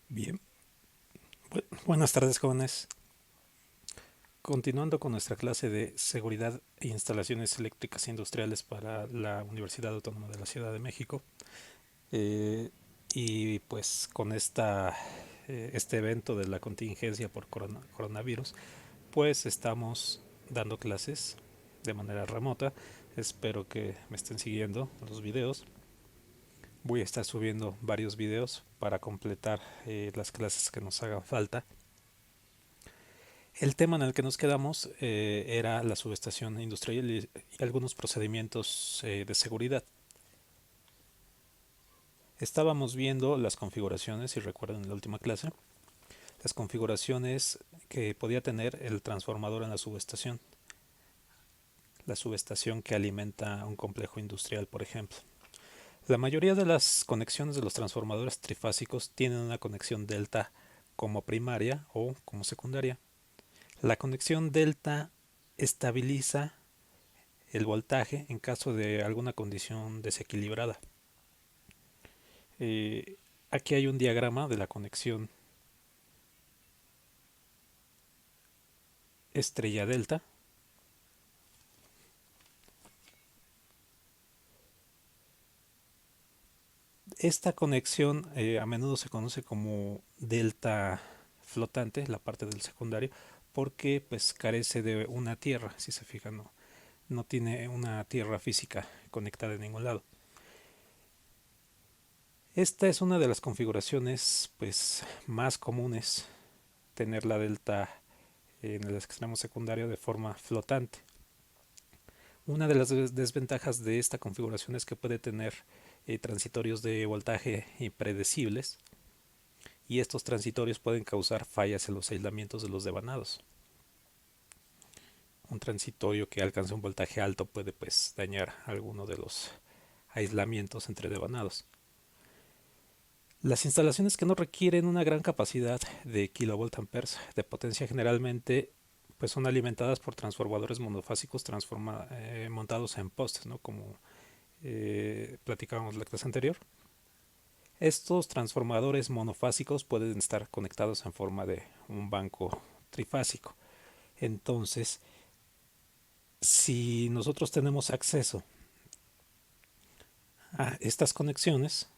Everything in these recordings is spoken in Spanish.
Bien, buenas tardes jóvenes. Continuando con nuestra clase de seguridad e instalaciones eléctricas industriales para la Universidad Autónoma de la Ciudad de México. eh, y pues con este evento de la contingencia por coronavirus, pues estamos dando clases de manera remota. Espero que me estén siguiendo los videos. Voy a estar subiendo varios videos para completar las clases que nos hagan falta. El tema en el que nos quedamos era la subestación industrial y algunos procedimientos de seguridad. Estábamos viendo las configuraciones, si recuerdan en la última clase, las configuraciones que podía tener el transformador en la subestación que alimenta un complejo industrial, por ejemplo. La mayoría de las conexiones de los transformadores trifásicos tienen una conexión delta como primaria o como secundaria. La conexión delta estabiliza el voltaje en caso de alguna condición desequilibrada. Eh, Aquí hay un diagrama de la conexión estrella delta. Esta conexión a menudo se conoce como delta flotante, la parte del secundario, porque pues carece de una tierra, si se fijan, no tiene una tierra física conectada en ningún lado. Esta es una de las configuraciones pues más comunes, tener la delta en el extremo secundario de forma flotante. Una de las desventajas de esta configuración es que puede tener transitorios de voltaje impredecibles, y estos transitorios pueden causar fallas en los aislamientos de los devanados. Un transitorio que alcance un voltaje alto puede pues dañar alguno de los aislamientos entre devanados. Las instalaciones que no requieren una gran capacidad de kilovoltamperes de potencia generalmente pues son alimentadas por transformadores monofásicos montados en postes, ¿no? Como platicábamos en la clase anterior. Estos transformadores monofásicos pueden estar conectados en forma de un banco trifásico. Entonces, si nosotros tenemos acceso a estas conexiones,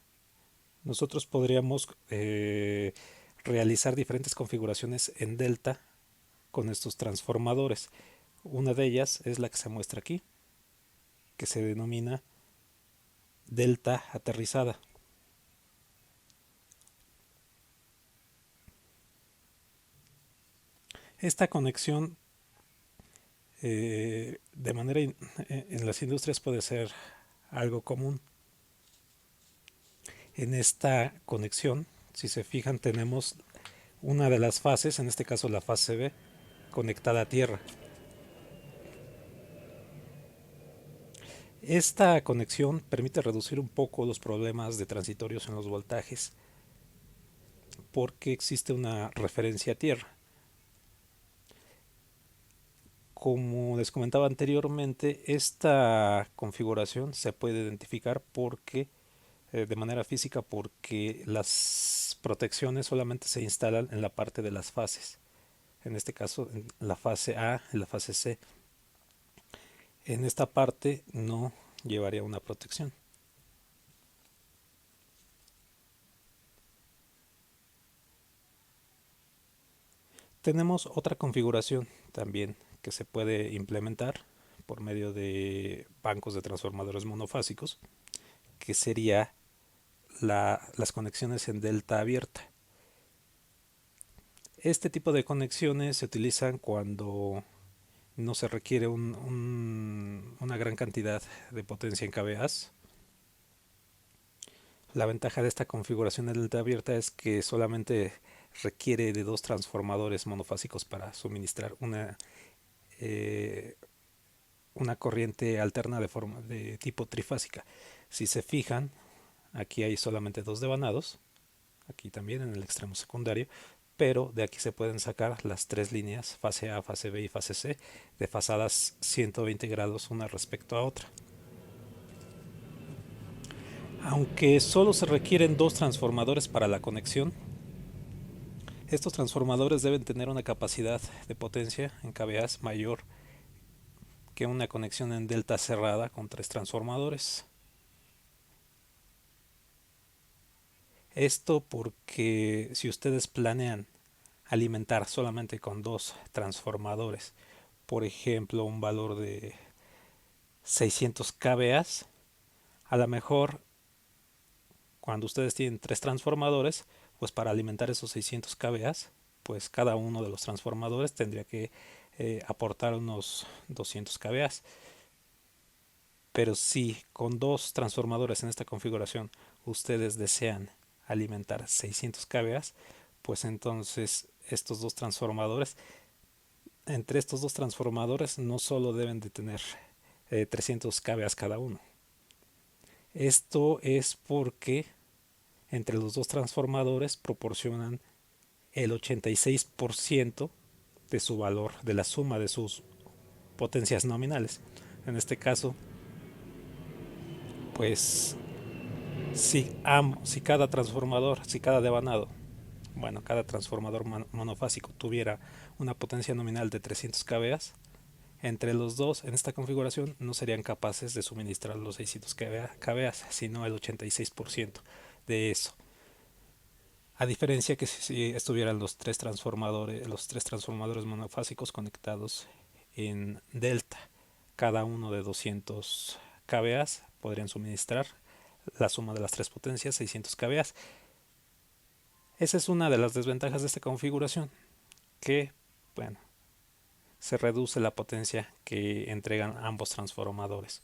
nosotros podríamos realizar diferentes configuraciones en delta con estos transformadores. Una de ellas es la que se muestra aquí, que se denomina delta aterrizada. Esta conexión de manera en las industrias puede ser algo común. En esta conexión, si se fijan, tenemos una de las fases, en este caso la fase B, conectada a tierra. Esta conexión permite reducir un poco los problemas de transitorios en los voltajes porque existe una referencia a tierra. Como les comentaba anteriormente, esta configuración se puede identificar de manera física porque las protecciones solamente se instalan en la parte de las fases. En este caso, en la fase A y la fase C. En esta parte no llevaría una protección. Tenemos otra configuración también que se puede implementar por medio de bancos de transformadores monofásicos, que sería las conexiones en delta abierta. Este tipo de conexiones se utilizan cuando no se requiere una gran cantidad de potencia en kVA. La ventaja de esta configuración de delta abierta es que solamente requiere de dos transformadores monofásicos para suministrar eh, una corriente alterna de tipo trifásica. Si se fijan, aquí hay solamente dos devanados, aquí también en el extremo secundario, pero de aquí se pueden sacar las tres líneas, fase A, fase B y fase C, desfasadas 120 grados una respecto a otra. Aunque solo se requieren dos transformadores para la conexión, Estos transformadores deben tener una capacidad de potencia en kVA mayor que una conexión en delta cerrada con 3 transformadores. Esto porque si ustedes planean alimentar solamente con 2 transformadores, por ejemplo un valor de 600 kVA, a lo mejor cuando ustedes tienen 3 transformadores, pues para alimentar esos 600 kVA, pues cada uno de los transformadores tendría que aportar unos 200 kVA. Pero si con 2 transformadores en esta configuración ustedes desean alimentar 600 kVA, pues entonces entre estos dos transformadores no solo deben de tener 300 kVA cada uno. Esto es porque entre los dos transformadores proporcionan el 86% de su valor, de la suma de sus potencias nominales. En este caso, pues si cada transformador, si cada devanado, bueno, cada transformador monofásico tuviera una potencia nominal de 300 kVA, entre los dos en esta configuración no serían capaces de suministrar los 600 kVA, sino el 86% de eso. A diferencia que si estuvieran los tres transformadores monofásicos conectados en delta, cada uno de 200 kVA podrían suministrar la suma de las tres potencias, 600 kVA. Esa es una de las desventajas de esta configuración, que, bueno, se reduce la potencia que entregan ambos transformadores.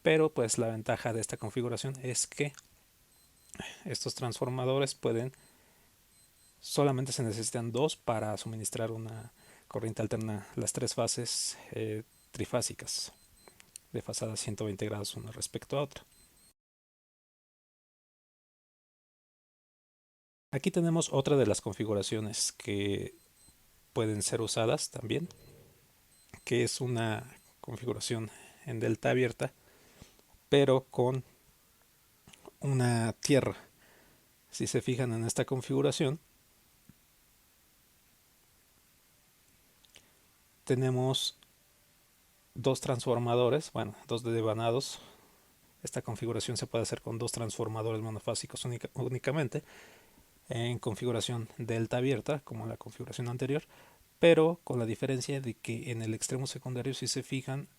Pero pues la ventaja de esta configuración es que estos transformadores solamente se necesitan 2 para suministrar una corriente alterna, las 3 fases trifásicas, desfasadas 120 grados una respecto a otra. Aquí tenemos otra de las configuraciones que pueden ser usadas también, que es una configuración en delta abierta, pero con una tierra. Si se fijan en esta configuración, tenemos 2 transformadores, bueno, 2 devanados. Esta configuración se puede hacer con 2 transformadores monofásicos únicamente, en configuración delta abierta, como en la configuración anterior, pero con la diferencia de que en el extremo secundario, si se fijan,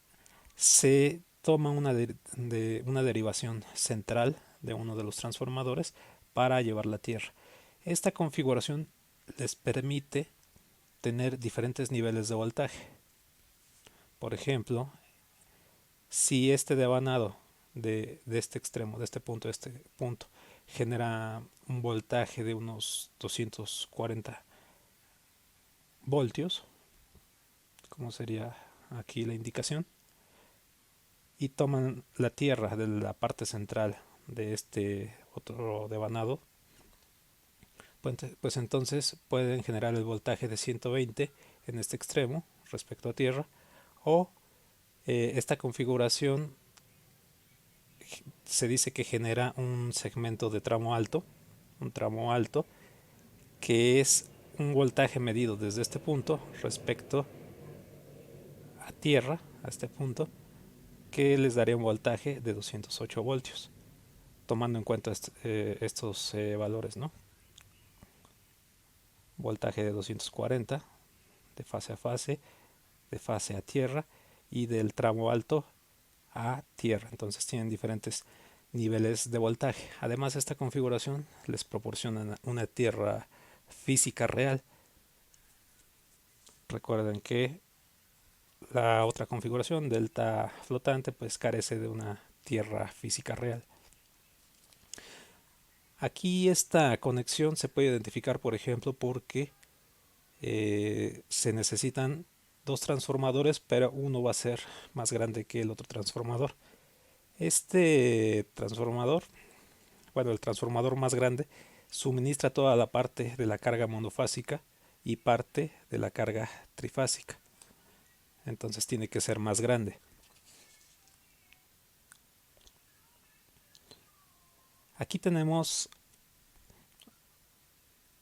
se toma una derivación central de uno de los transformadores para llevar la tierra. Esta configuración les permite tener diferentes niveles de voltaje. Por ejemplo, si este devanado de este extremo, de este punto a este punto, genera un voltaje de unos 240 voltios, como sería aquí la indicación, y toman la tierra de la parte central de este otro devanado, pues entonces pueden generar el voltaje de 120 en este extremo respecto a tierra, o esta configuración se dice que genera un segmento de un tramo alto, que es un voltaje medido desde este punto respecto a tierra, a este punto, que les daría un voltaje de 208 voltios, tomando en cuenta estos valores, ¿no? Voltaje de 240 de fase a tierra, y del tramo alto a tierra. Entonces tienen diferentes niveles de voltaje. Además, esta configuración les proporciona una tierra física real. Recuerden que la otra configuración, delta flotante, pues carece de una tierra física real. Aquí esta conexión se puede identificar, por ejemplo, porque se necesitan 2 transformadores, pero uno va a ser más grande que el otro transformador. Este transformador, bueno, el transformador más grande, suministra toda la parte de la carga monofásica y parte de la carga trifásica. Entonces tiene que ser más grande. Aquí tenemos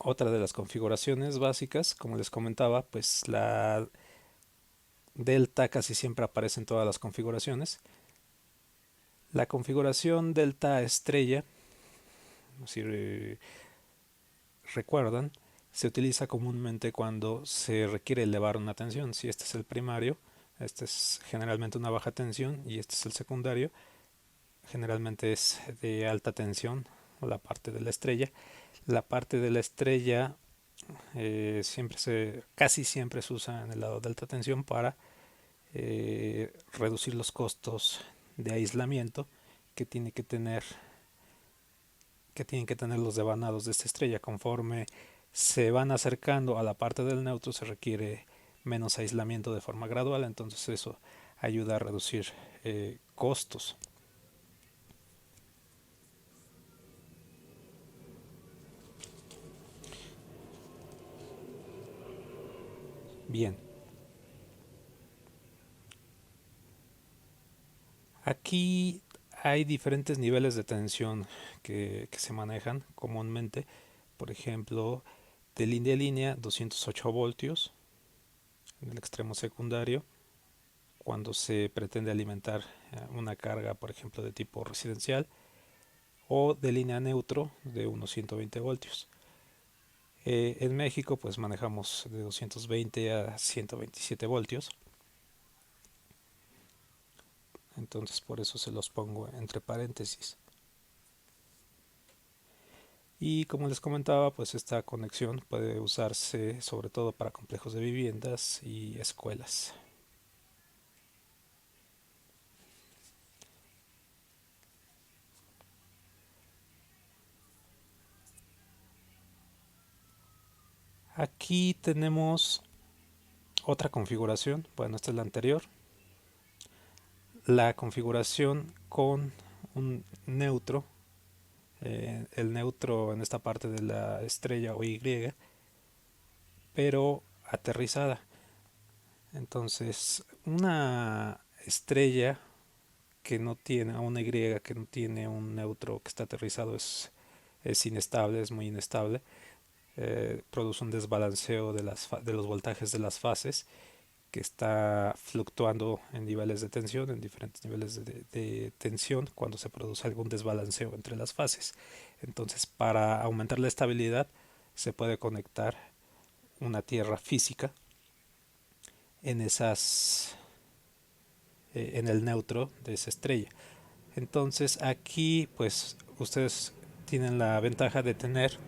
Otra de las configuraciones básicas, como les comentaba, pues la delta casi siempre aparece en todas las configuraciones. La configuración delta estrella, si recuerdan, se utiliza comúnmente cuando se requiere elevar una tensión. Si este es el primario, este es generalmente una baja tensión y este es el secundario, generalmente es de alta tensión, la parte de la estrella. La parte de la estrella casi siempre se usa en el lado de alta tensión para reducir los costos de aislamiento que tiene que tener que tienen que tener los devanados de esta estrella. Conforme se van acercando a la parte del neutro se requiere menos aislamiento de forma gradual, entonces eso ayuda a reducir costos. Bien, aquí hay diferentes niveles de tensión que se manejan comúnmente. Por ejemplo, de línea a línea 208 voltios en el extremo secundario, cuando se pretende alimentar una carga, por ejemplo, de tipo residencial, o de línea neutro de unos 120 voltios. En México pues manejamos de 220 a 127 voltios, entonces por eso se los pongo entre paréntesis. Y como les comentaba, pues esta conexión puede usarse sobre todo para complejos de viviendas y escuelas. Aquí tenemos otra configuración, bueno, esta es la anterior, la configuración con un neutro, el neutro en esta parte de la estrella o Y, pero aterrizada. Entonces, una estrella que no tiene, a una Y que no tiene un neutro que está aterrizado es inestable, es muy inestable. Produce un desbalanceo de los voltajes de las fases que está fluctuando en niveles de tensión, en diferentes niveles de tensión cuando se produce algún desbalanceo entre las fases. Entonces, para aumentar la estabilidad, se puede conectar una tierra física en en el neutro de esa estrella. Entonces aquí pues ustedes tienen la ventaja de tener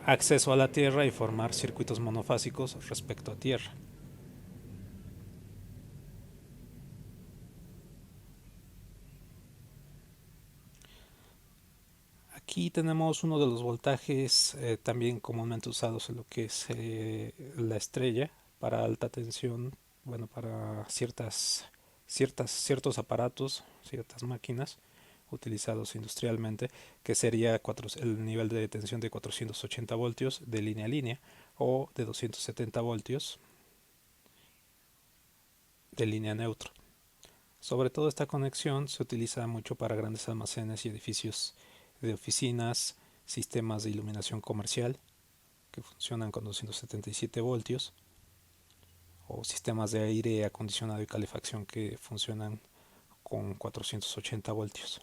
acceso a la Tierra y formar circuitos monofásicos respecto a Tierra. Aquí tenemos uno de los voltajes también comúnmente usados en lo que es la estrella para alta tensión, bueno, para ciertos aparatos, ciertas máquinas utilizados industrialmente, que sería el nivel de tensión de 480 voltios de línea a línea o de 270 voltios de línea neutro. Sobre todo esta conexión se utiliza mucho para grandes almacenes y edificios de oficinas, sistemas de iluminación comercial que funcionan con 277 voltios o sistemas de aire acondicionado y calefacción que funcionan con 480 voltios.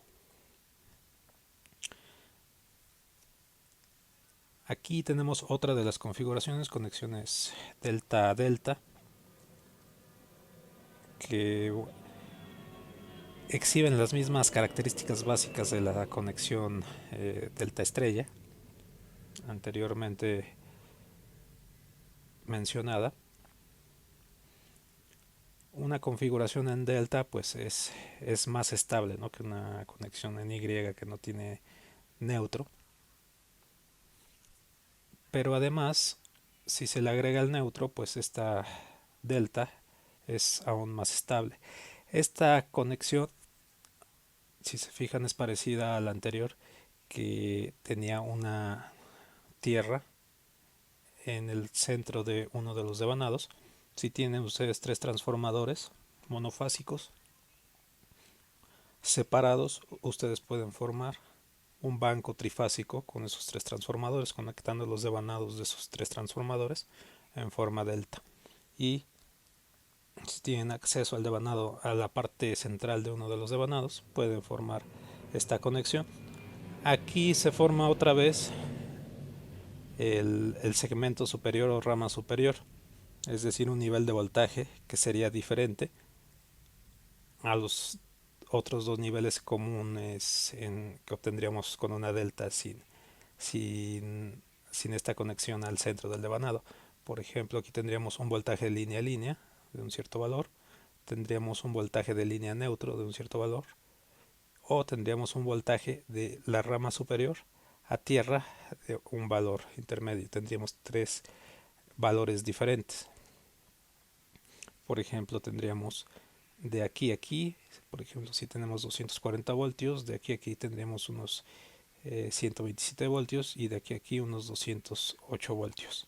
Aquí tenemos otra de las configuraciones, conexiones delta a delta, que exhiben las mismas características básicas de la conexión delta estrella anteriormente mencionada. Una configuración en delta pues es más estable, ¿no?, que una conexión en Y que no tiene neutro, pero además si se le agrega el neutro pues esta delta es aún más estable. Esta conexión, si se fijan, es parecida a la anterior, que tenía una tierra en el centro de uno de los devanados. Si tienen ustedes tres transformadores monofásicos separados, ustedes pueden formar un banco trifásico con esos tres transformadores, conectando los devanados de esos tres transformadores en forma delta. Y si tienen acceso al devanado, a la parte central de uno de los devanados, pueden formar esta conexión. Aquí se forma otra vez el segmento superior o rama superior, es decir, un nivel de voltaje que sería diferente a los otros dos niveles comunes que obtendríamos con una delta sin esta conexión al centro del devanado. Por ejemplo, aquí tendríamos un voltaje línea a línea de un cierto valor, tendríamos un voltaje de línea neutro de un cierto valor, o tendríamos un voltaje de la rama superior a tierra de un valor intermedio. Tendríamos tres valores diferentes. Por ejemplo, tendríamos de aquí a aquí, por ejemplo, si tenemos 240 voltios, de aquí a aquí tendríamos unos 127 voltios y de aquí a aquí unos 208 voltios.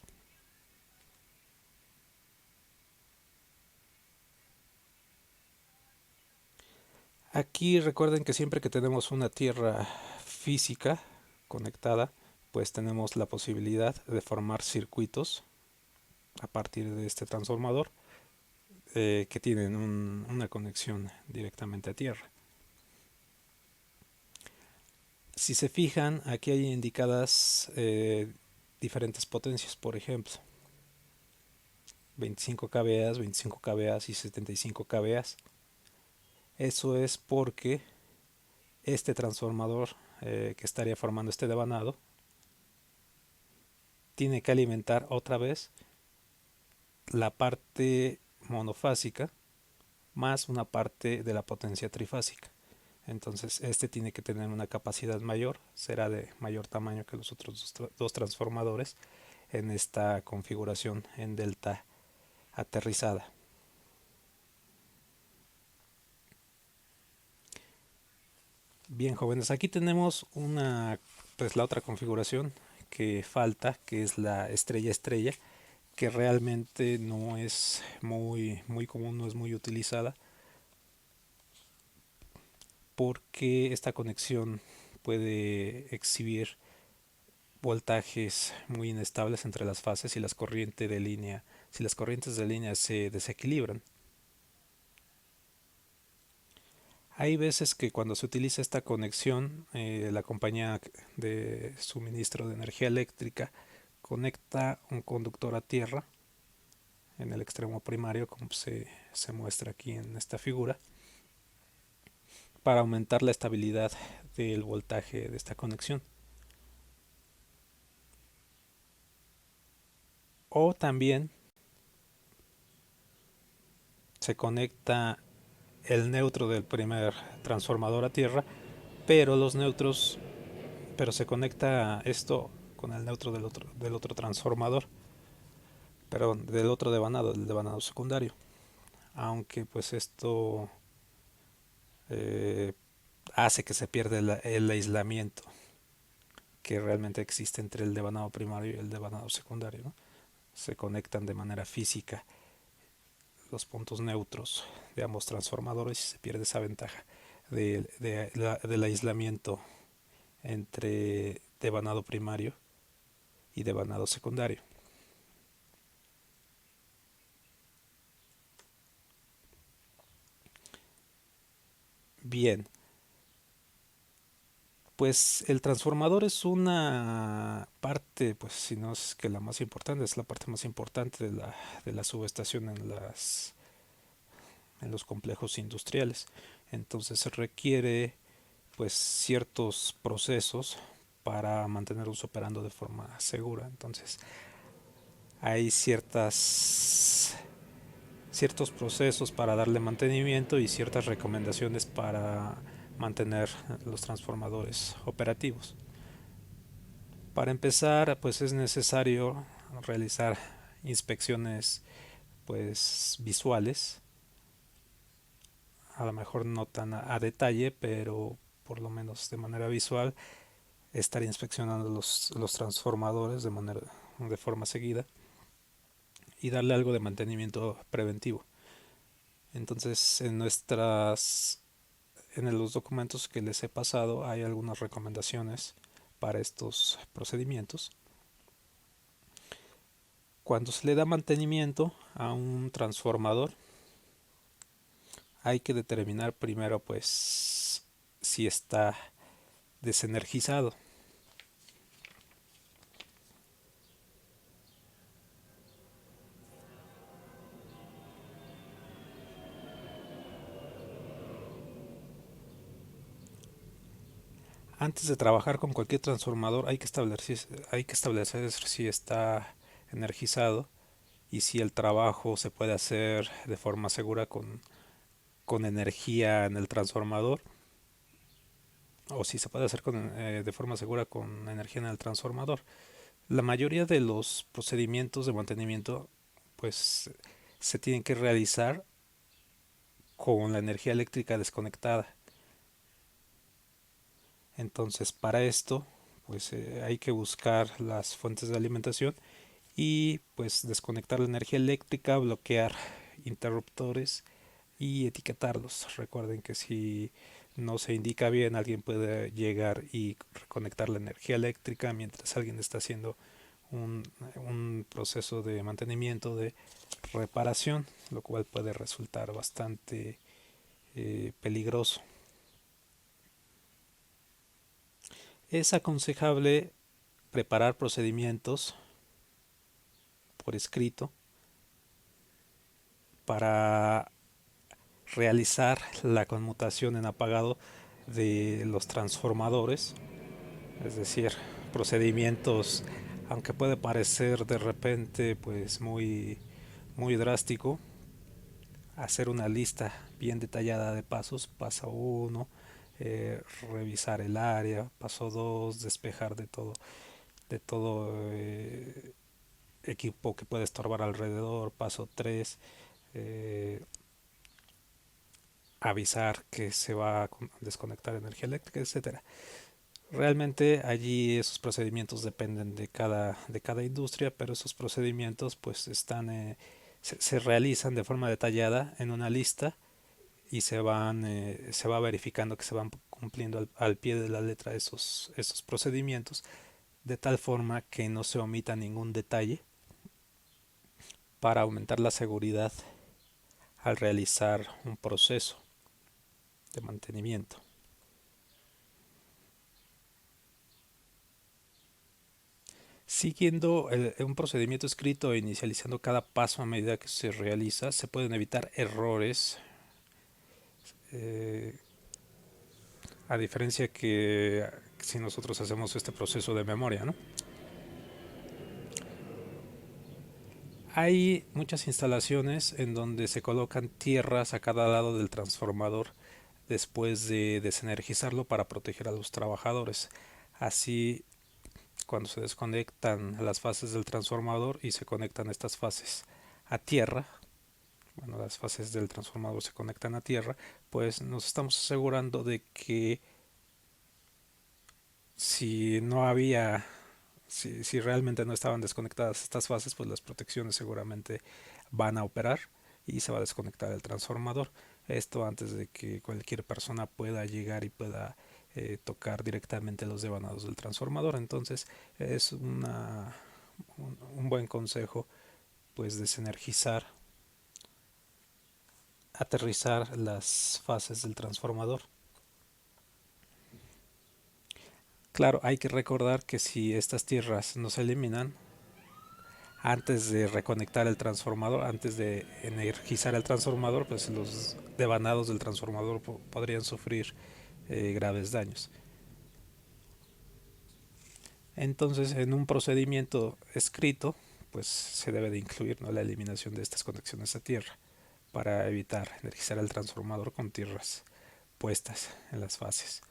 Aquí recuerden que siempre que tenemos una tierra física conectada, pues tenemos la posibilidad de formar circuitos a partir de este transformador que tienen una conexión directamente a tierra. Si se fijan, aquí hay indicadas diferentes potencias, por ejemplo, 25 kVA, 25 kVA y 75 kVA. Eso es porque este transformador que estaría formando este devanado tiene que alimentar otra vez la parte monofásica más una parte de la potencia trifásica. Entonces este tiene que tener una capacidad mayor, será de mayor tamaño que los otros dos transformadores en esta configuración en delta aterrizada. Bien, jóvenes, aquí tenemos pues la otra configuración que falta, que es la estrella estrella, que realmente no es muy común, no es muy utilizada, porque esta conexión puede exhibir voltajes muy inestables entre las fases y si las corrientes de línea se desequilibran. Hay veces que cuando se utiliza esta conexión, la compañía de suministro de energía eléctrica conecta un conductor a tierra en el extremo primario, como se muestra aquí en esta figura, para aumentar la estabilidad del voltaje de esta conexión. O también se conecta el neutro del primer transformador a tierra, pero se conecta esto con el neutro del otro transformador, perdón, del otro devanado, del devanado secundario. Aunque pues esto eh, hace que se pierda el aislamiento que realmente existe entre el devanado primario y el devanado secundario, ¿no? Se conectan de manera física los puntos neutros de ambos transformadores y se pierde esa ventaja del aislamiento entre devanado primario y devanado secundario. Bien, pues el transformador es una parte, pues si no es que la más importante, es la parte más importante de la subestación en los complejos industriales. Entonces se requiere pues ciertos procesos para mantenerlos operando de forma segura. Entonces hay ciertos procesos para darle mantenimiento y ciertas recomendaciones para mantener los transformadores operativos. Para empezar, pues es necesario realizar inspecciones pues visuales, a lo mejor no tan a detalle, pero por lo menos de manera visual, estar inspeccionando los transformadores de forma seguida y darle algo de mantenimiento preventivo. Entonces, en los documentos que les he pasado hay algunas recomendaciones para estos procedimientos. Cuando se le da mantenimiento a un transformador, hay que determinar primero pues si está desenergizado. Antes de trabajar con cualquier transformador hay que establecer si está energizado y si el trabajo se puede hacer de forma segura con energía en el transformador, o si se puede hacer de forma segura con energía en el transformador. La mayoría de los procedimientos de mantenimiento pues se tienen que realizar con la energía eléctrica desconectada. Entonces, para esto pues hay que buscar las fuentes de alimentación y pues desconectar la energía eléctrica, bloquear interruptores y etiquetarlos. Recuerden que si no se indica bien, alguien puede llegar y reconectar la energía eléctrica mientras alguien está haciendo un proceso de mantenimiento, de reparación, lo cual puede resultar bastante peligroso. Es aconsejable preparar procedimientos por escrito para realizar la conmutación en apagado de los transformadores, es decir, procedimientos, aunque puede parecer de repente pues muy drástico, hacer una lista bien detallada de pasos. Paso uno, revisar el área. Paso 2, despejar de todo equipo que puede estorbar alrededor. Paso 3, avisar que se va a desconectar energía eléctrica, etcétera. Realmente allí esos procedimientos dependen de cada industria, pero esos procedimientos pues se realizan de forma detallada en una lista y se va verificando que se van cumpliendo al pie de la letra esos procedimientos, de tal forma que no se omita ningún detalle para aumentar la seguridad al realizar un proceso de mantenimiento. Siguiendo un procedimiento escrito e inicializando cada paso a medida que se realiza, se pueden evitar errores, eh, a diferencia que si nosotros hacemos este proceso de memoria, ¿no? Hay muchas instalaciones en donde se colocan tierras a cada lado del transformador después de desenergizarlo para proteger a los trabajadores. Así, cuando se desconectan las fases del transformador y se conectan estas fases a tierra, bueno, las fases del transformador se conectan a tierra, pues nos estamos asegurando de que si no había, si realmente no estaban desconectadas estas fases, pues las protecciones seguramente van a operar y se va a desconectar el transformador. Esto antes de que cualquier persona pueda llegar y pueda tocar directamente los devanados del transformador. Entonces es un buen consejo pues desenergizar, aterrizar las fases del transformador. Claro, hay que recordar que si estas tierras no se eliminan antes de reconectar el transformador, antes de energizar el transformador, pues los devanados del transformador podrían sufrir graves daños. Entonces, en un procedimiento escrito, pues se debe de incluir, ¿no?, la eliminación de estas conexiones a tierra para evitar energizar el transformador con tierras puestas en las fases.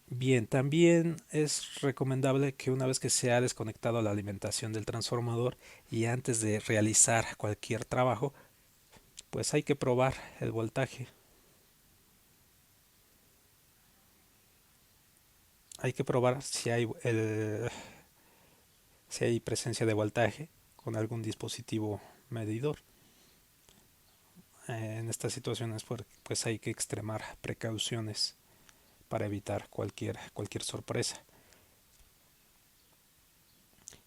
Bien, también es recomendable que una vez que se ha desconectado la alimentación del transformador y antes de realizar cualquier trabajo, pues hay que probar el voltaje. Hay que probar si hay presencia de voltaje con algún dispositivo medidor. en estas situaciones pues hay que extremar precauciones para evitar cualquier sorpresa.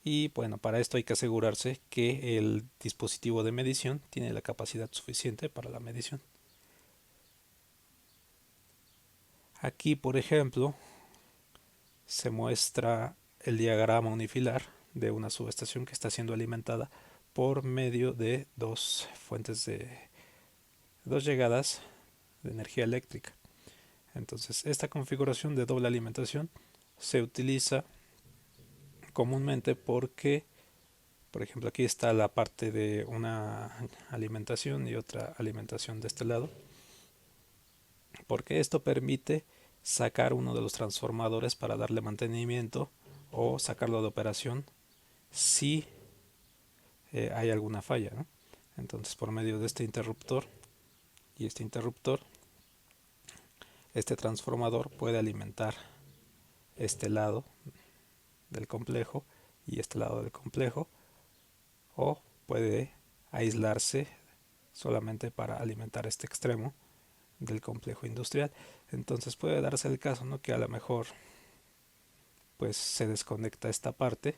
Y bueno, para esto hay que asegurarse que el dispositivo de medición tiene la capacidad suficiente para la medición. Aquí, por ejemplo, se muestra el diagrama unifilar de una subestación que está siendo alimentada por medio de dos llegadas de energía eléctrica. Entonces, esta configuración de doble alimentación se utiliza comúnmente porque, por ejemplo, aquí está la parte de una alimentación y otra alimentación de este lado, porque esto permite sacar uno de los transformadores para darle mantenimiento o sacarlo de operación si hay alguna falla, ¿no? Entonces, por medio de este interruptor y este interruptor, este transformador puede alimentar este lado del complejo y este lado del complejo, o puede aislarse solamente para alimentar este extremo del complejo industrial. Entonces puede darse el caso, ¿no?, que a lo mejor pues se desconecta esta parte,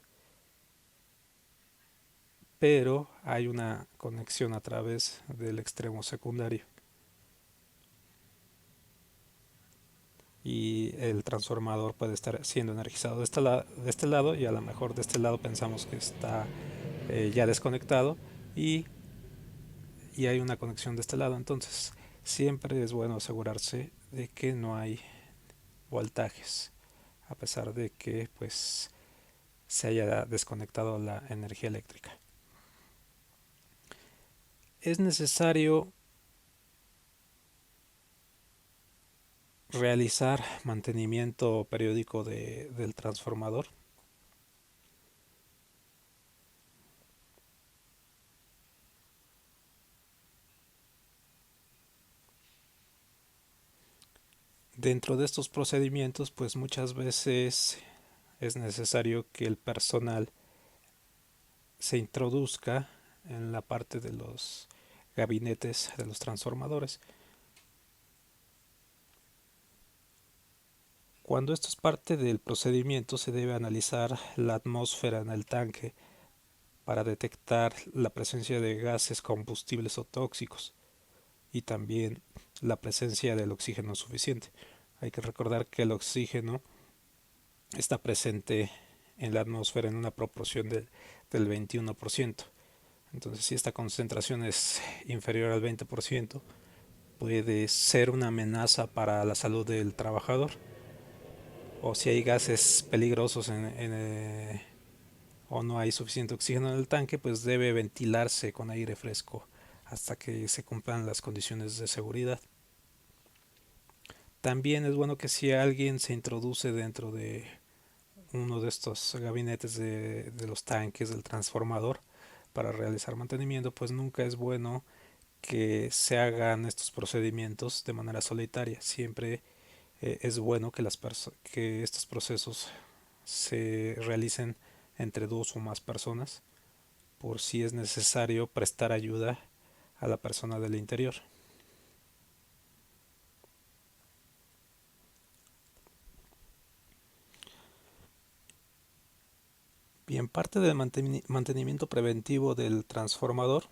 pero hay una conexión a través del extremo secundario y el transformador puede estar siendo energizado de este lado, y a lo mejor de este lado pensamos que está ya desconectado, y, y hay una conexión de este lado. Entonces siempre es bueno asegurarse de que no hay voltajes, a pesar de que pues se haya desconectado la energía eléctrica. Es necesario realizar mantenimiento periódico del transformador. Dentro de estos procedimientos, pues muchas veces es necesario que el personal se introduzca en la parte de los gabinetes de los transformadores. Cuando esto es parte del procedimiento, se debe analizar la atmósfera en el tanque para detectar la presencia de gases combustibles o tóxicos, y también la presencia del oxígeno suficiente. Hay que recordar que el oxígeno está presente en la atmósfera en una proporción del 21%. Entonces, si esta concentración es inferior al 20%, puede ser una amenaza para la salud del trabajador. O si hay gases peligrosos o no hay suficiente oxígeno en el tanque, pues debe ventilarse con aire fresco hasta que se cumplan las condiciones de seguridad. También es bueno que si alguien se introduce dentro de uno de estos gabinetes de los tanques del transformador para realizar mantenimiento, pues nunca es bueno que se hagan estos procedimientos de manera solitaria. Siempre es bueno que estos procesos se realicen entre dos o más personas, por si es necesario prestar ayuda a la persona del interior. Bien, parte del mantenimiento preventivo del transformador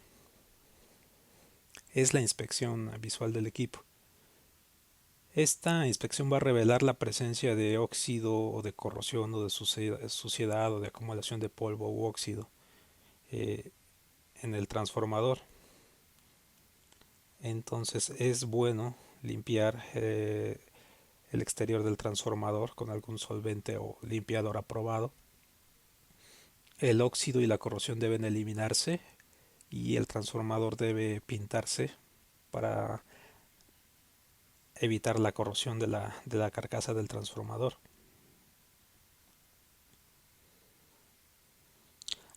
es la inspección visual del equipo. Esta inspección va a revelar la presencia de óxido o de corrosión o de suciedad o de acumulación de polvo u óxido eh, en el transformador. Entonces es bueno limpiar el exterior del transformador con algún solvente o limpiador aprobado. El óxido y la corrosión deben eliminarse y el transformador debe pintarse para evitar la corrosión de la carcasa del transformador.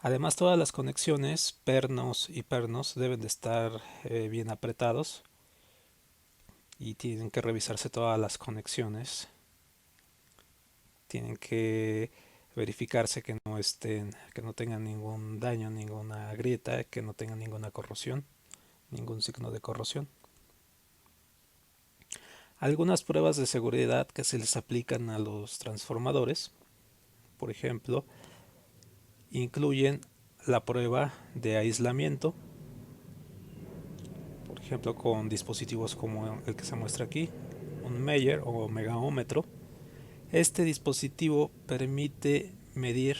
Además, todas las conexiones, pernos y pernos, deben de estar bien apretados, y tienen que revisarse todas las conexiones. Tienen que verificarse que no tengan ningún daño, ninguna grieta, que no tengan ninguna corrosión. ningún signo de corrosión. Algunas pruebas de seguridad que se les aplican a los transformadores, por ejemplo, incluyen la prueba de aislamiento, por ejemplo con dispositivos como el que se muestra aquí, un Meyer o megaómetro. Este dispositivo permite medir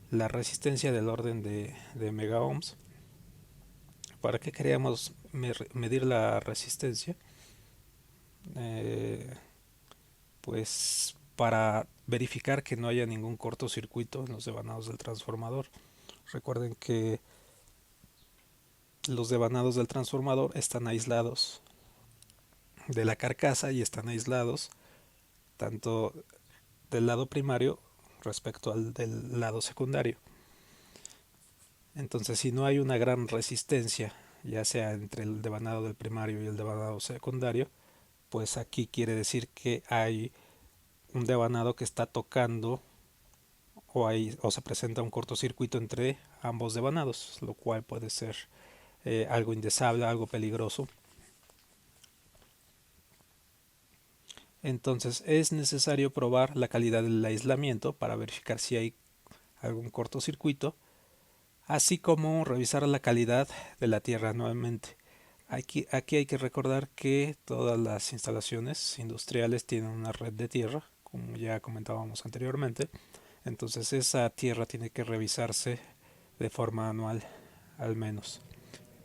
la resistencia del orden de megaohms. ¿Para qué queríamos medir la resistencia? Eh, pues para verificar que no haya ningún cortocircuito en los devanados del transformador. Recuerden que los devanados del transformador están aislados de la carcasa y están aislados tanto del lado primario respecto al del lado secundario. Entonces, si no hay una gran resistencia, ya sea entre el devanado del primario y el devanado secundario, pues aquí quiere decir que hay un devanado que está tocando o se presenta un cortocircuito entre ambos devanados, lo cual puede ser algo indeseable, algo peligroso. Entonces es necesario probar la calidad del aislamiento para verificar si hay algún cortocircuito, así como revisar la calidad de la tierra nuevamente. Aquí hay que recordar que todas las instalaciones industriales tienen una red de tierra, como ya comentábamos anteriormente. Entonces esa tierra tiene que revisarse de forma anual al menos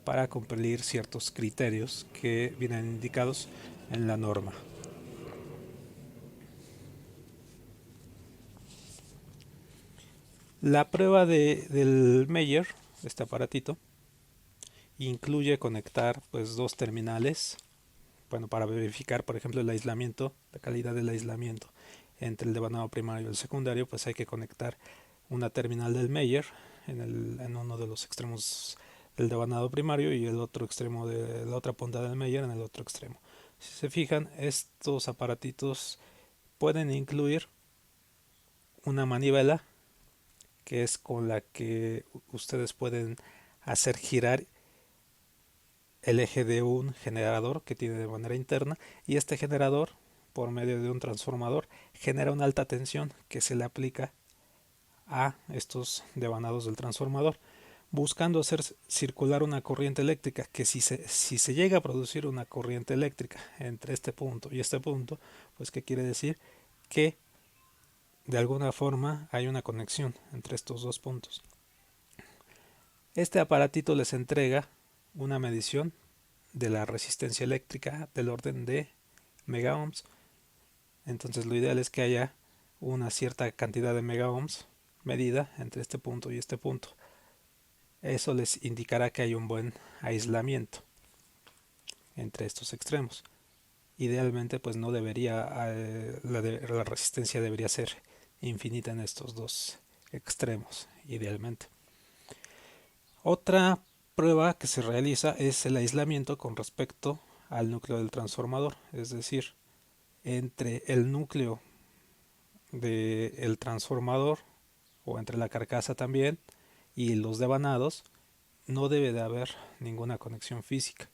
para cumplir ciertos criterios que vienen indicados en la norma. La prueba del Meyer, este aparatito, incluye conectar pues dos terminales, bueno, para verificar por ejemplo el aislamiento, la calidad del aislamiento entre el devanado primario y el secundario, pues hay que conectar una terminal del Meyer en uno de los extremos del devanado primario y el otro extremo de la otra punta del Meyer en el otro extremo. Si se fijan, estos aparatitos pueden incluir una manivela que es con la que ustedes pueden hacer girar el eje de un generador que tiene de manera interna, y este generador, por medio de un transformador, genera una alta tensión que se le aplica a estos devanados del transformador, buscando hacer circular una corriente eléctrica que si se llega a producir una corriente eléctrica entre este punto y este punto, pues ¿qué quiere decir? Que de alguna forma hay una conexión entre estos dos puntos. Este aparatito les entrega una medición de la resistencia eléctrica del orden de megaohms. Entonces lo ideal es que haya una cierta cantidad de megaohms medida entre este punto y este punto. Eso les indicará que hay un buen aislamiento entre estos extremos. Idealmente pues no debería, la resistencia debería ser infinita en estos dos extremos, idealmente. Otra prueba que se realiza es el aislamiento con respecto al núcleo del transformador, es decir, entre el núcleo del transformador o entre la carcasa también y los devanados no debe de haber ninguna conexión física.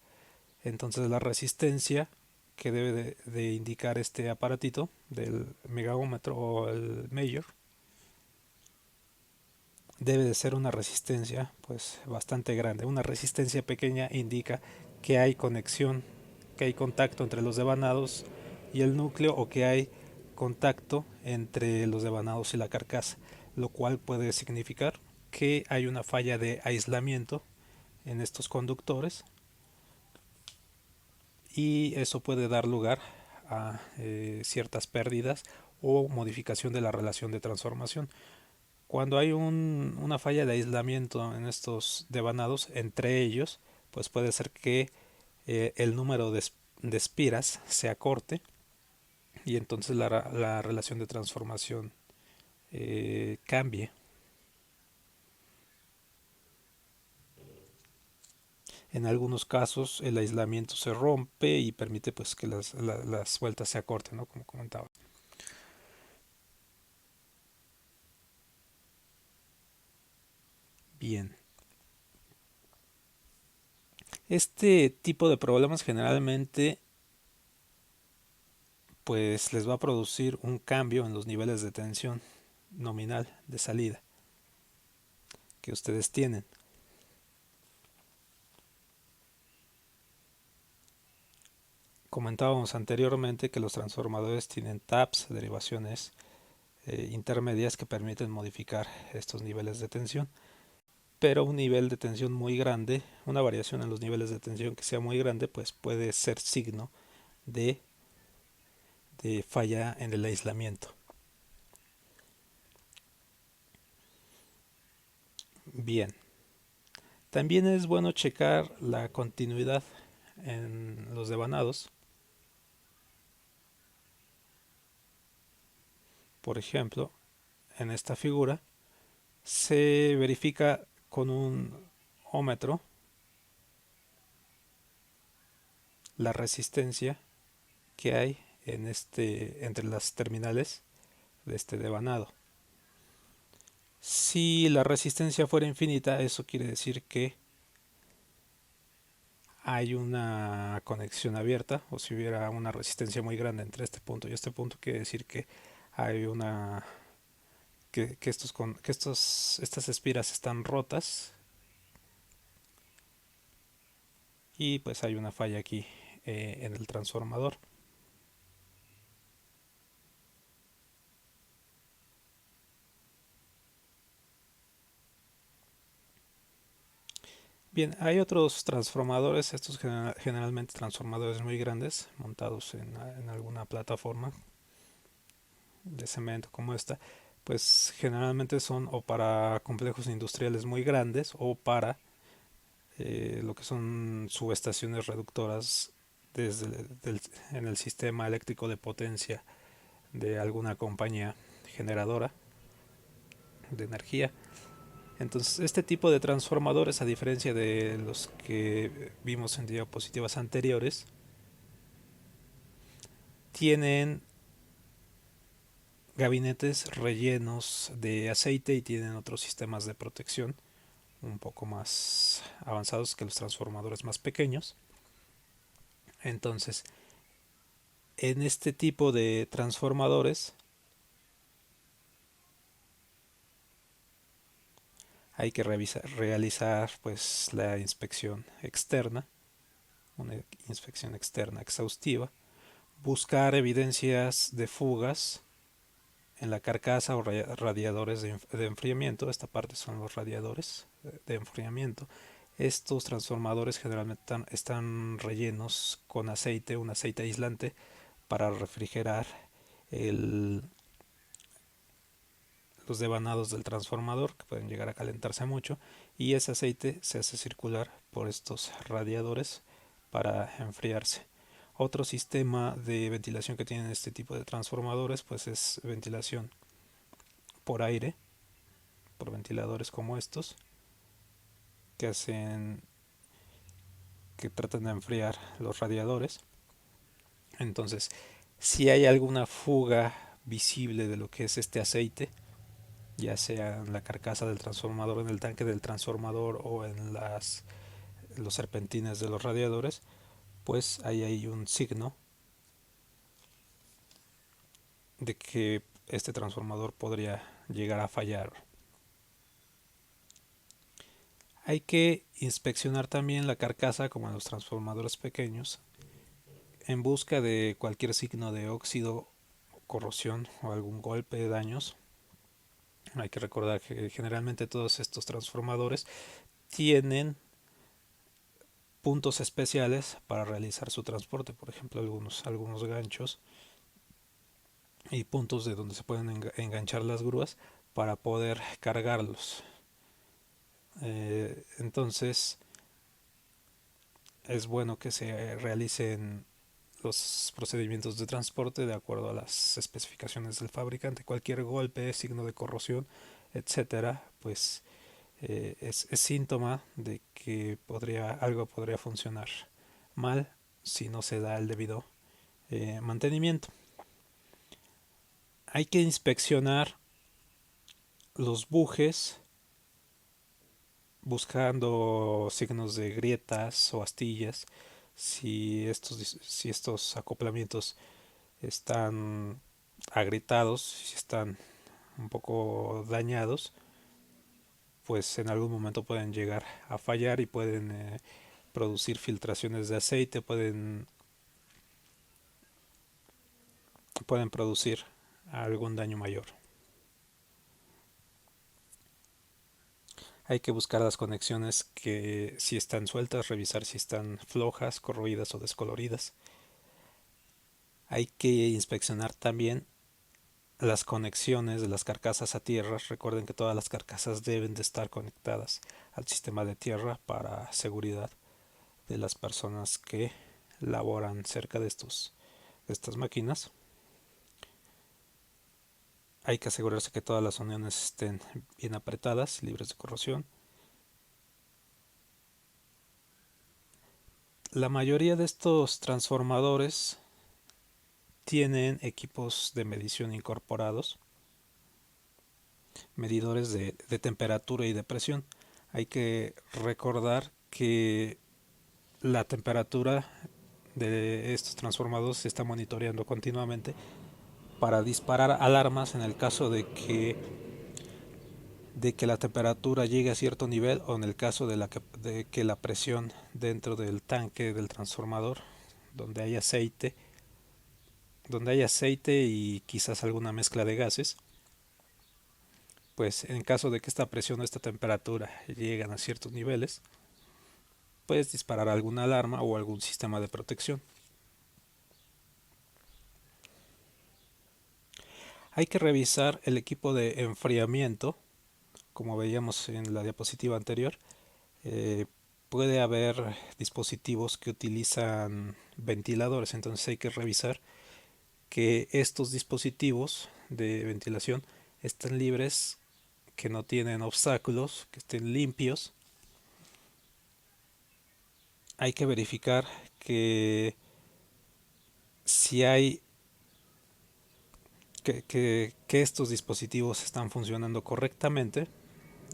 Entonces la resistencia que debe de indicar este aparatito del megaómetro o el Meyer debe de ser una resistencia pues bastante grande. Una resistencia pequeña indica que hay conexión, que hay contacto entre los devanados y el núcleo, o que hay contacto entre los devanados y la carcasa, lo cual puede significar que hay una falla de aislamiento en estos conductores, y eso puede dar lugar a ciertas pérdidas o modificación de la relación de transformación. Cuando hay una falla de aislamiento en estos devanados entre ellos, pues puede ser que el número de espiras se acorte, y entonces la relación de transformación cambie. En algunos casos el aislamiento se rompe y permite pues que las vueltas se acorten, ¿no? Como comentaba. Bien. Este tipo de problemas generalmente pues les va a producir un cambio en los niveles de tensión nominal de salida que ustedes tienen. Comentábamos anteriormente que los transformadores tienen taps, derivaciones intermedias que permiten modificar estos niveles de tensión, pero un nivel de tensión muy grande, una variación en los niveles de tensión que sea muy grande, pues puede ser signo de, de falla en el aislamiento. Bien, también es bueno checar la continuidad en los devanados. Por ejemplo, en esta figura se verifica con un ómetro la resistencia que hay entre las terminales de este devanado. Si la resistencia fuera infinita, eso quiere decir que hay una conexión abierta, o si hubiera una resistencia muy grande entre este punto y este punto, quiere decir que hay una estas espiras están rotas y pues hay una falla aquí en el transformador. Bien, hay otros transformadores, estos generalmente transformadores muy grandes, montados en alguna plataforma de cemento como esta, pues generalmente son o para complejos industriales muy grandes o para lo que son subestaciones reductoras en el sistema eléctrico de potencia de alguna compañía generadora de energía. Entonces, este tipo de transformadores, a diferencia de los que vimos en diapositivas anteriores, tienen gabinetes rellenos de aceite y tienen otros sistemas de protección un poco más avanzados que los transformadores más pequeños. Entonces, en este tipo de transformadores hay que realizar pues la inspección externa, una inspección externa exhaustiva, buscar evidencias de fugas en la carcasa o radiadores de enfriamiento. Esta parte son los radiadores de enfriamiento. Estos transformadores generalmente están rellenos con aceite, un aceite aislante para refrigerar el, los devanados del transformador, que pueden llegar a calentarse mucho, y ese aceite se hace circular por estos radiadores para enfriarse. Otro sistema de ventilación que tienen este tipo de transformadores pues es ventilación por aire, por ventiladores como estos, que hacen que tratan de enfriar los radiadores. Entonces, si hay alguna fuga visible de lo que es este aceite, ya sea en la carcasa del transformador, en el tanque del transformador o en los serpentines de los radiadores, pues ahí hay un signo de que este transformador podría llegar a fallar. Hay que inspeccionar también la carcasa como en los transformadores pequeños en busca de cualquier signo de óxido, corrosión o algún golpe de daños. Hay que recordar que generalmente todos estos transformadores tienen puntos especiales para realizar su transporte, por ejemplo algunos ganchos y puntos de donde se pueden enganchar las grúas para poder cargarlos. Entonces es bueno que se realicen los procedimientos de transporte de acuerdo a las especificaciones del fabricante. Cualquier golpe, signo de corrosión, etcétera, pues es síntoma de que algo podría funcionar mal si no se da el debido mantenimiento. Hay que inspeccionar los bujes buscando signos de grietas o astillas, si estos acoplamientos están agrietados, si están un poco dañados, pues en algún momento pueden llegar a fallar y pueden producir filtraciones de aceite, pueden producir algún daño mayor. Hay que buscar las conexiones que si están sueltas, revisar si están flojas, corroídas o descoloridas. Hay que inspeccionar también las conexiones de las carcasas a tierra. Recuerden que todas las carcasas deben de estar conectadas al sistema de tierra para seguridad de las personas que laboran cerca de estas máquinas. Hay que asegurarse que todas las uniones estén bien apretadas, libres de corrosión. La mayoría de estos transformadores tienen equipos de medición incorporados, medidores de temperatura y de presión. Hay que recordar que la temperatura de estos transformadores se está monitoreando continuamente para disparar alarmas en el caso de que la temperatura llegue a cierto nivel o en el caso de que la presión dentro del tanque del transformador donde hay aceite y quizás alguna mezcla de gases, pues en caso de que esta presión o esta temperatura lleguen a ciertos niveles, puedes disparar alguna alarma o algún sistema de protección. Hay que revisar el equipo de enfriamiento, como veíamos en la diapositiva anterior. eh, Puede haber dispositivos que utilizan ventiladores, entonces hay que revisar que estos dispositivos de ventilación estén libres, que no tienen obstáculos, que estén limpios. Hay que verificar que si hay que estos dispositivos están funcionando correctamente,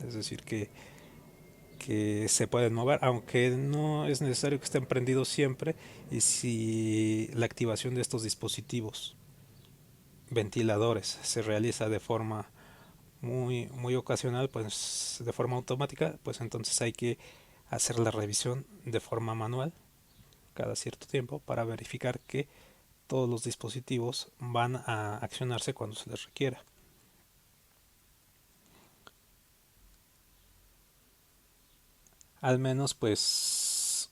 es decir, que se pueden mover, aunque no es necesario que estén prendidos siempre, y si la activación de estos dispositivos ventiladores se realiza de forma muy ocasional, pues de forma automática, pues entonces hay que hacer la revisión de forma manual cada cierto tiempo para verificar que todos los dispositivos van a accionarse cuando se les requiera. Al menos pues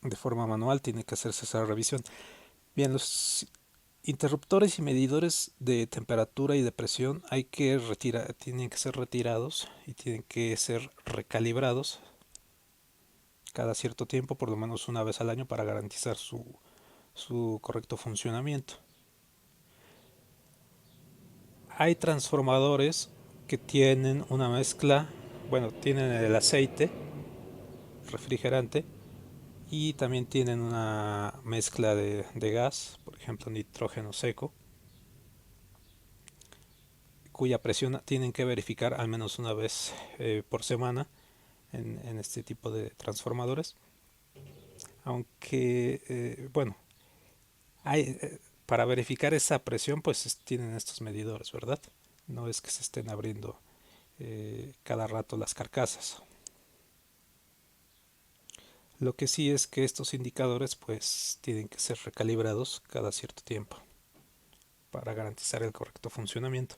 de forma manual tiene que hacerse esa revisión. Bien, los interruptores y medidores de temperatura y de presión tienen que ser retirados y tienen que ser recalibrados cada cierto tiempo, por lo menos una vez al año, para garantizar su correcto funcionamiento. Hay transformadores que tienen una mezcla, bueno, tienen el aceite refrigerante y también tienen una mezcla de gas, por ejemplo nitrógeno seco, cuya presión tienen que verificar al menos una vez por semana en este tipo de transformadores. Aunque, bueno, hay, para verificar esa presión pues tienen estos medidores, ¿verdad? No es que se estén abriendo cada rato las carcasas. Lo que sí es que estos indicadores pues tienen que ser recalibrados cada cierto tiempo para garantizar el correcto funcionamiento.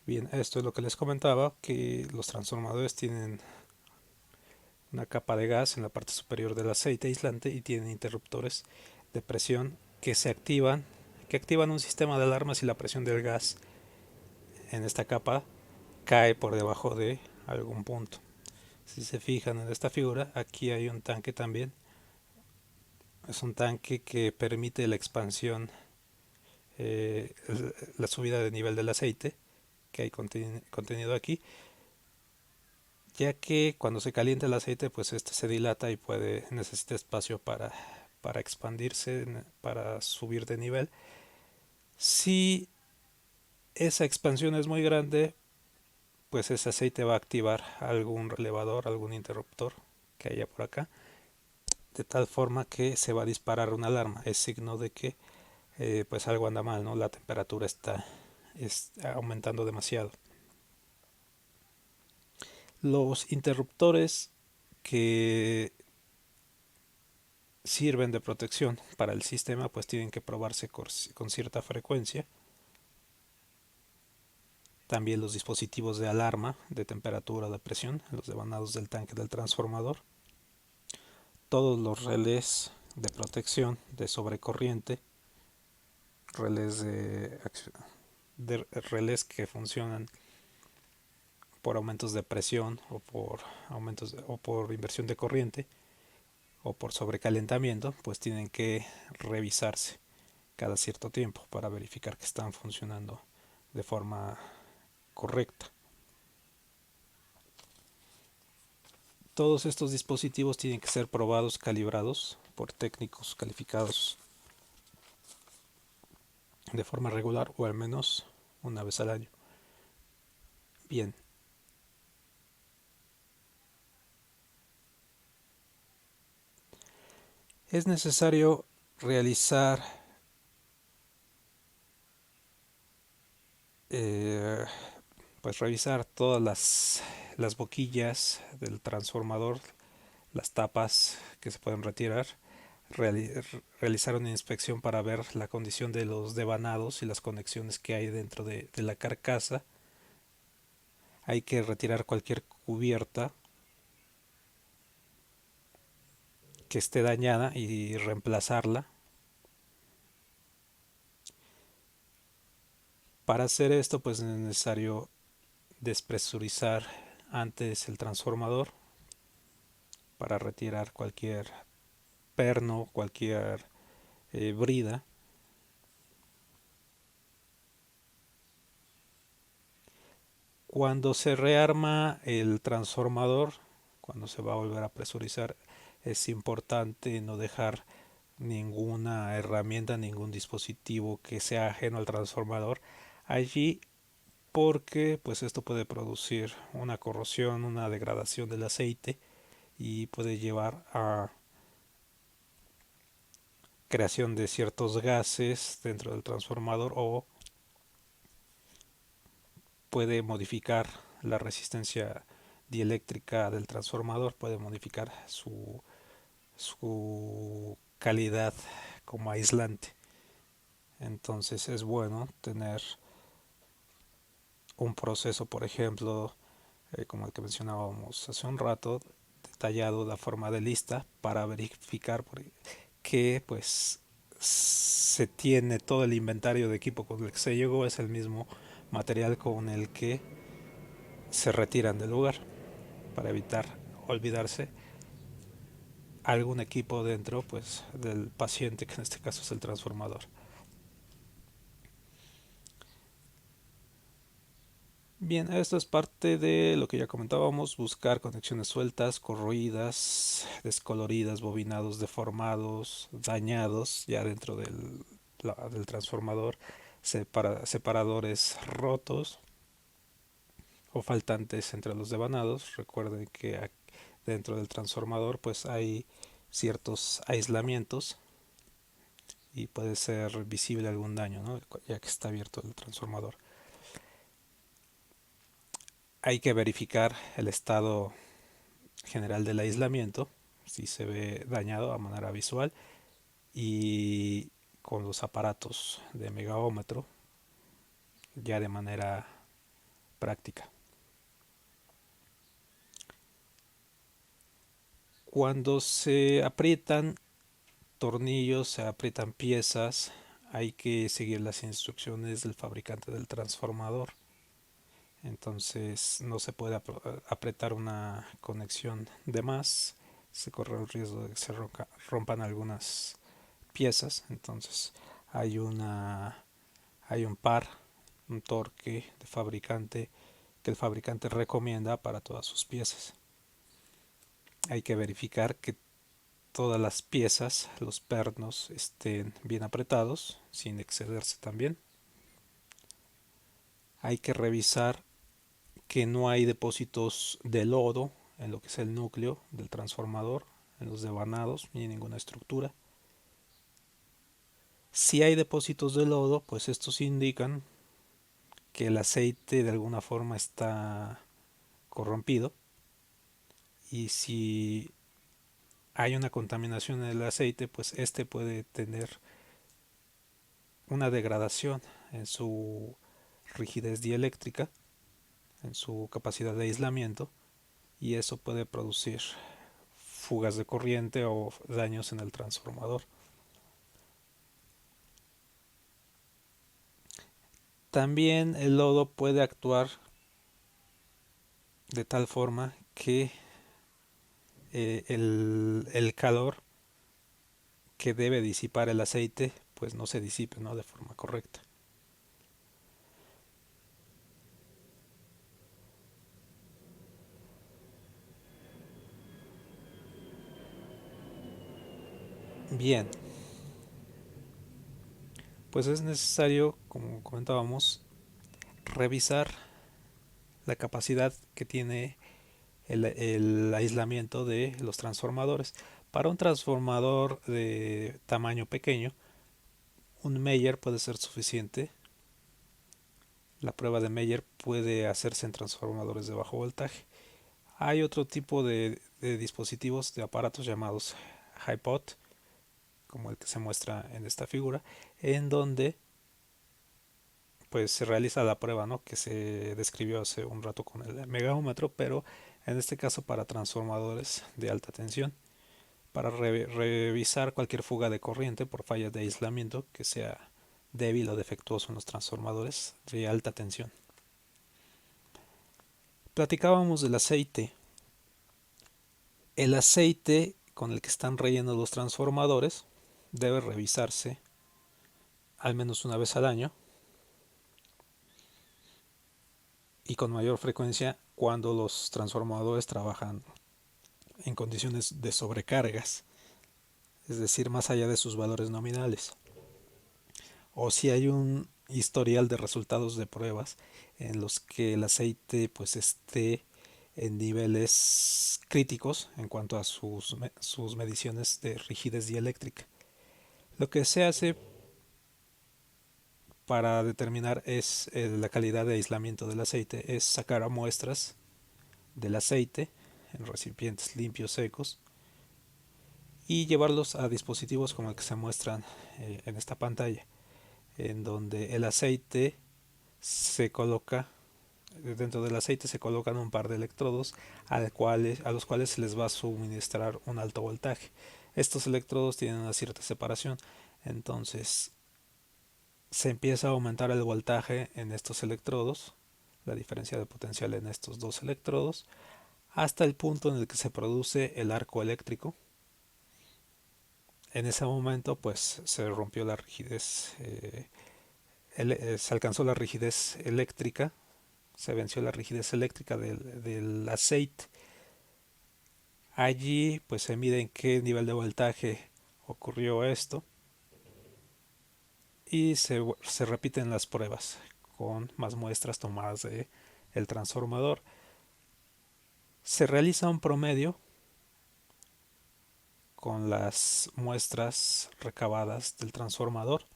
Bien, esto es lo que les comentaba, que los transformadores tienen una capa de gas en la parte superior del aceite aislante y tienen interruptores de presión que activan un sistema de alarmas si la presión del gas en esta capa cae por debajo de algún punto. Si se fijan en esta figura, aquí hay un tanque también. Es un tanque que permite la expansión, eh, la subida de nivel del aceite que hay contenido aquí. ya que cuando se calienta el aceite pues este se dilata y necesita espacio para expandirse, para subir de nivel. Si esa expansión es muy grande, pues ese aceite va a activar algún relevador, algún interruptor que haya por acá, de tal forma que se va a disparar una alarma. Es signo de que pues algo anda mal, ¿no? La temperatura está aumentando demasiado. Los interruptores que sirven de protección para el sistema pues tienen que probarse con cierta frecuencia. También los dispositivos de alarma de temperatura o de presión, los devanados del tanque del transformador. Todos los relés de protección de sobrecorriente, relés de relés que funcionan por aumentos de presión o por o por inversión de corriente o por sobrecalentamiento, pues tienen que revisarse cada cierto tiempo para verificar que están funcionando de forma correcta. Todos estos dispositivos tienen que ser probados, calibrados por técnicos calificados de forma regular o al menos una vez al año. Bien, es necesario realizar eh, pues revisar todas las boquillas del transformador, las tapas que se pueden retirar, realizar una inspección para ver la condición de los devanados y las conexiones que hay dentro de la carcasa. Hay que retirar cualquier cubierta que esté dañada y reemplazarla. Para hacer esto pues es necesario despresurizar antes el transformador para retirar cualquier perno, cualquier brida. Cuando se rearma el transformador, cuando se va a volver a presurizar, es importante no dejar ninguna herramienta, ningún dispositivo que sea ajeno al transformador allí, porque pues esto puede producir una corrosión, una degradación del aceite y puede llevar a creación de ciertos gases dentro del transformador o puede modificar la resistencia dieléctrica del transformador, puede modificar su calidad como aislante. Entonces es bueno tener un proceso, por ejemplo, como el que mencionábamos hace un rato, detallado de forma de lista para verificar que pues se tiene todo el inventario de equipo con el que se llegó, es el mismo material con el que se retiran del lugar para evitar olvidarse algún equipo dentro pues del paciente, que en este caso es el transformador. Bien, esto es parte de lo que ya comentábamos: buscar conexiones sueltas, corroídas, descoloridas, bobinados, deformados, dañados ya dentro del transformador, separadores rotos o faltantes entre los devanados. Recuerden que dentro del transformador pues hay ciertos aislamientos y puede ser visible algún daño, ¿no? Ya que está abierto el transformador. Hay que verificar el estado general del aislamiento, si se ve dañado a manera visual, y con los aparatos de megaómetro ya de manera práctica. Cuando se aprietan tornillos, se aprietan piezas, hay que seguir las instrucciones del fabricante del transformador. Entonces no se puede apretar una conexión de más, se corre el riesgo de que se rompan algunas piezas. Entonces hay hay un par, un torque de fabricante que el fabricante recomienda para todas sus piezas. Hay que verificar que todas las piezas, los pernos, estén bien apretados, sin excederse también. Hay que revisar que no hay depósitos de lodo en lo que es el núcleo del transformador, en los devanados, ni ninguna estructura. Si hay depósitos de lodo, pues estos indican que el aceite de alguna forma está corrompido, y si hay una contaminación en el aceite, pues este puede tener una degradación en su rigidez dieléctrica, en su capacidad de aislamiento, y eso puede producir fugas de corriente o daños en el transformador. También el lodo puede actuar de tal forma que el calor que debe disipar el aceite pues no se disipe, ¿no?, de forma correcta. Bien, pues es necesario, como comentábamos, revisar la capacidad que tiene el aislamiento de los transformadores. Para un transformador de tamaño pequeño, un Meyer puede ser suficiente. La prueba de Meyer puede hacerse en transformadores de bajo voltaje. Hay otro tipo de dispositivos, de aparatos llamados HiPod, como el que se muestra en esta figura, en donde pues se realiza la prueba, ¿no?, que se describió hace un rato con el megámetro, pero en este caso para transformadores de alta tensión, para revisar cualquier fuga de corriente por fallas de aislamiento que sea débil o defectuoso en los transformadores de alta tensión. Platicábamos del aceite. El aceite con el que están rellenos los transformadores debe revisarse al menos una vez al año, y con mayor frecuencia cuando los transformadores trabajan en condiciones de sobrecargas, es decir, más allá de sus valores nominales, o si hay un historial de resultados de pruebas en los que el aceite pues esté en niveles críticos en cuanto a sus mediciones de rigidez dieléctrica. Lo que se hace para determinar es la calidad de aislamiento del aceite es sacar muestras del aceite en recipientes limpios, secos, y llevarlos a dispositivos como el que se muestran en esta pantalla, en donde el aceite se coloca, dentro del aceite se colocan un par de electrodos a los cuales se les va a suministrar un alto voltaje. Estos electrodos tienen una cierta separación, entonces se empieza a aumentar el voltaje en estos electrodos, la diferencia de potencial en estos dos electrodos, hasta el punto en el que se produce el arco eléctrico. En ese momento pues se rompió la rigidez, se alcanzó la rigidez eléctrica, se venció la rigidez eléctrica del aceite. Allí pues se mide en qué nivel de voltaje ocurrió esto, y se repiten las pruebas con más muestras tomadas de el transformador. Se realiza un promedio con las muestras recabadas del transformador,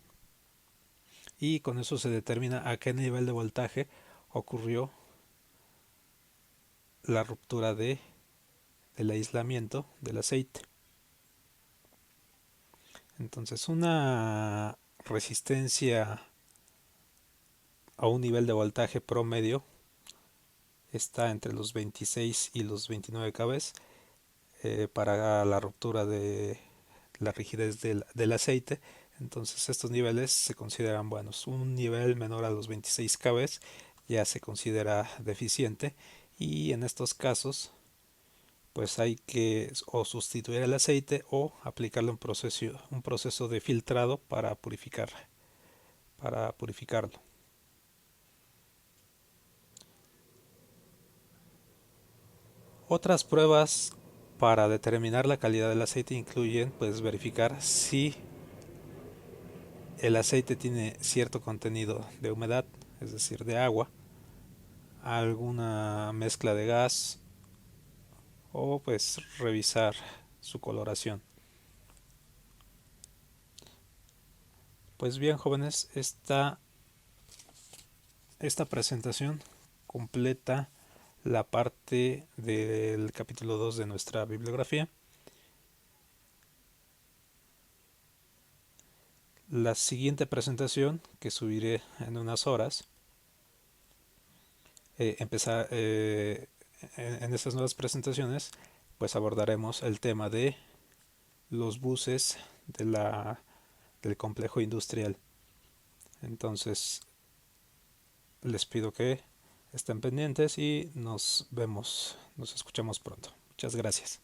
y con eso se determina a qué nivel de voltaje ocurrió la ruptura del aislamiento del aceite. Entonces una resistencia a un nivel de voltaje promedio está entre los 26 y los 29 kV para la ruptura de la rigidez del aceite. Entonces estos niveles se consideran buenos. Un nivel menor a los 26 kV ya se considera deficiente, y en estos casos pues hay que o sustituir el aceite o aplicarle un proceso de filtrado para purificarlo. Otras pruebas para determinar la calidad del aceite incluyen pues verificar si el aceite tiene cierto contenido de humedad, es decir, de agua, alguna mezcla de gas o pues revisar su coloración. Pues bien, jóvenes, esta presentación completa la parte del capítulo 2 de nuestra bibliografía. La siguiente presentación, que subiré en unas horas, empezar en estas nuevas presentaciones, pues abordaremos el tema de los buses del complejo industrial. Entonces, les pido que estén pendientes y nos vemos, nos escuchamos pronto. Muchas gracias.